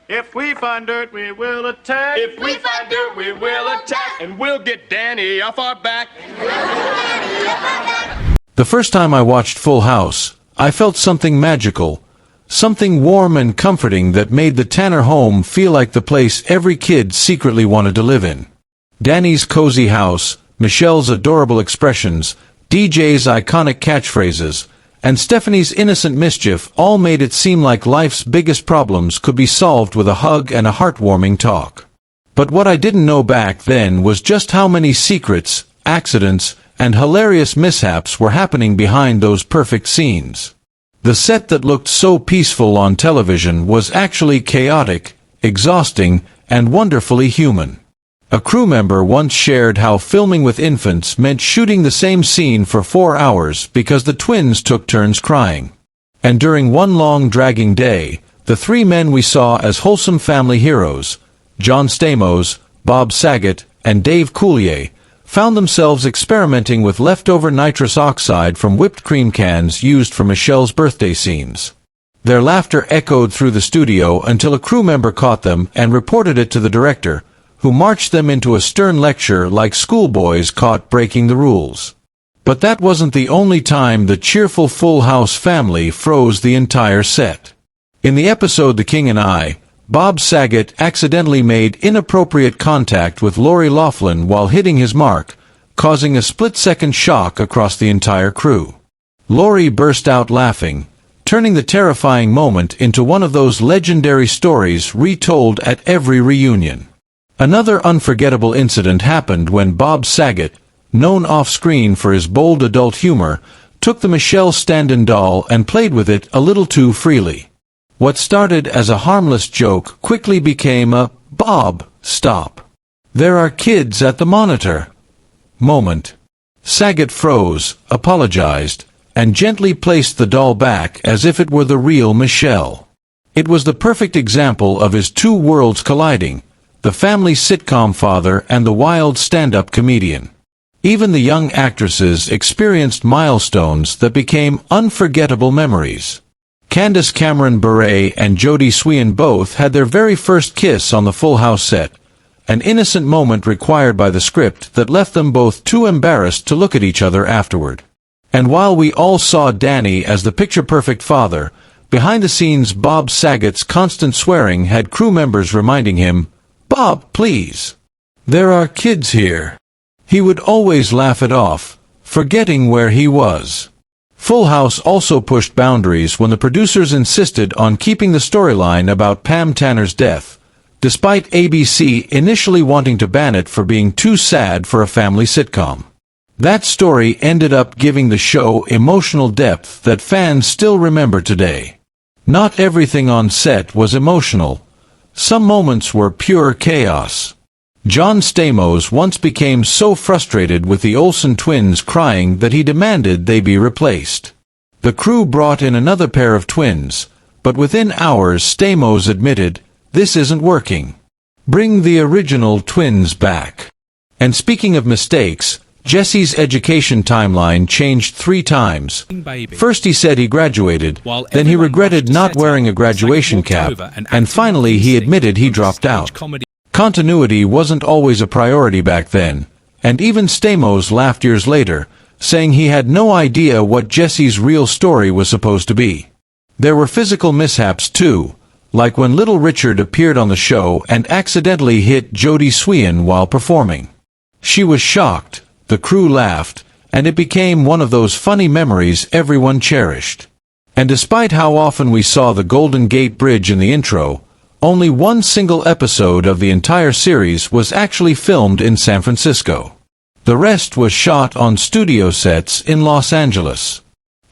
If we find dirt, we will attack. If we find dirt, we will attack. And we'll get Danny off our back. The first time I watched Full House, I felt something magical, something warm and comforting that made the Tanner home feel like the place every kid secretly wanted to live in. Danny's cozy house, Michelle's adorable expressions, DJ's iconic catchphrases, and Stephanie's innocent mischief all made it seem like life's biggest problems could be solved with a hug and a heartwarming talk. But what I didn't know back then was just how many secrets, accidents, and hilarious mishaps were happening behind those perfect scenes. The set that looked so peaceful on television was actually chaotic, exhausting, and wonderfully human. A crew member once shared how filming with infants meant shooting the same scene for 4 hours because the twins took turns crying. And during one long dragging day, the three men we saw as wholesome family heroes, John Stamos, Bob Saget, and Dave Coulier, found themselves experimenting with leftover nitrous oxide from whipped cream cans used for Michelle's birthday scenes. Their laughter echoed through the studio until a crew member caught them and reported it to the director, who marched them into a stern lecture like schoolboys caught breaking the rules. But that wasn't the only time the cheerful Full House family froze the entire set. In the episode The King and I, Bob Saget accidentally made inappropriate contact with Lori Loughlin while hitting his mark, causing a split-second shock across the entire crew. Lori burst out laughing, turning the terrifying moment into one of those legendary stories retold at every reunion. Another unforgettable incident happened when Bob Saget, known off-screen for his bold adult humor, took the Michelle stand-in doll and played with it a little too freely. What started as a harmless joke quickly became a "Bob, stop. There are kids at the monitor" moment. Saget froze, apologized, and gently placed the doll back as if it were the real Michelle. It was the perfect example of his two worlds colliding, the family sitcom father and the wild stand-up comedian. Even the young actresses experienced milestones that became unforgettable memories. Candace Cameron Bure and Jodie Sweetin both had their very first kiss on the Full House set, an innocent moment required by the script that left them both too embarrassed to look at each other afterward. And while we all saw Danny as the picture-perfect father, behind the scenes Bob Saget's constant swearing had crew members reminding him, "Bob, please. There are kids here." He would always laugh it off, forgetting where he was. Full House also pushed boundaries when the producers insisted on keeping the storyline about Pam Tanner's death, despite ABC initially wanting to ban it for being too sad for a family sitcom. That story ended up giving the show emotional depth that fans still remember today. Not everything on set was emotional. Some moments were pure chaos. John Stamos once became so frustrated with the Olsen twins crying that he demanded they be replaced. The crew brought in another pair of twins, but within hours Stamos admitted, "This isn't working. Bring the original twins back." And speaking of mistakes, Jesse's education timeline changed 3 times. First he said he graduated, then he regretted not wearing a graduation cap, and finally he admitted he dropped out. Continuity wasn't always a priority back then, and even Stamos laughed years later, saying he had no idea what Jesse's real story was supposed to be. There were physical mishaps too, like when little Richard appeared on the show and accidentally hit Jodie Sweetin while performing. She was shocked. The crew laughed, and it became one of those funny memories everyone cherished. And despite how often we saw the Golden Gate Bridge in the intro, only one single episode of the entire series was actually filmed in San Francisco. The rest was shot on studio sets in Los Angeles.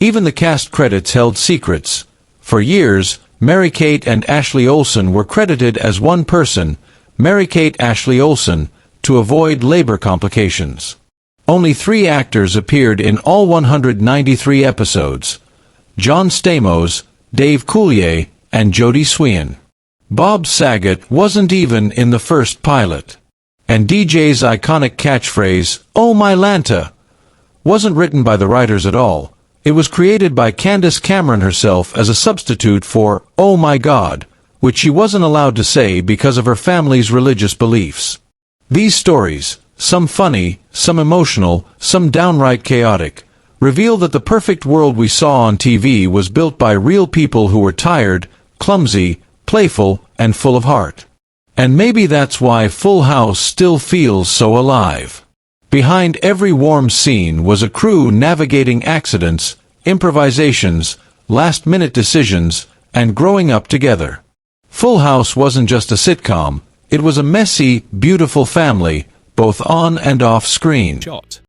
Even the cast credits held secrets. For years, Mary-Kate and Ashley Olsen were credited as one person, Mary-Kate Ashley Olsen, to avoid labor complications. Only 3 actors appeared in all 193 episodes: John Stamos, Dave Coulier, and Jodie Sweetin. Bob Saget wasn't even in the first pilot. And DJ's iconic catchphrase, "Oh my Lanta," wasn't written by the writers at all. It was created by Candace Cameron herself as a substitute for "Oh my God," which she wasn't allowed to say because of her family's religious beliefs. These stories, some funny, some emotional, some downright chaotic, reveal that the perfect world we saw on TV was built by real people who were tired, clumsy, playful, and full of heart. And maybe that's why Full House still feels so alive. Behind every warm scene was a crew navigating accidents, improvisations, last-minute decisions, and growing up together. Full House wasn't just a sitcom, it was a messy, beautiful family, both on and off screen.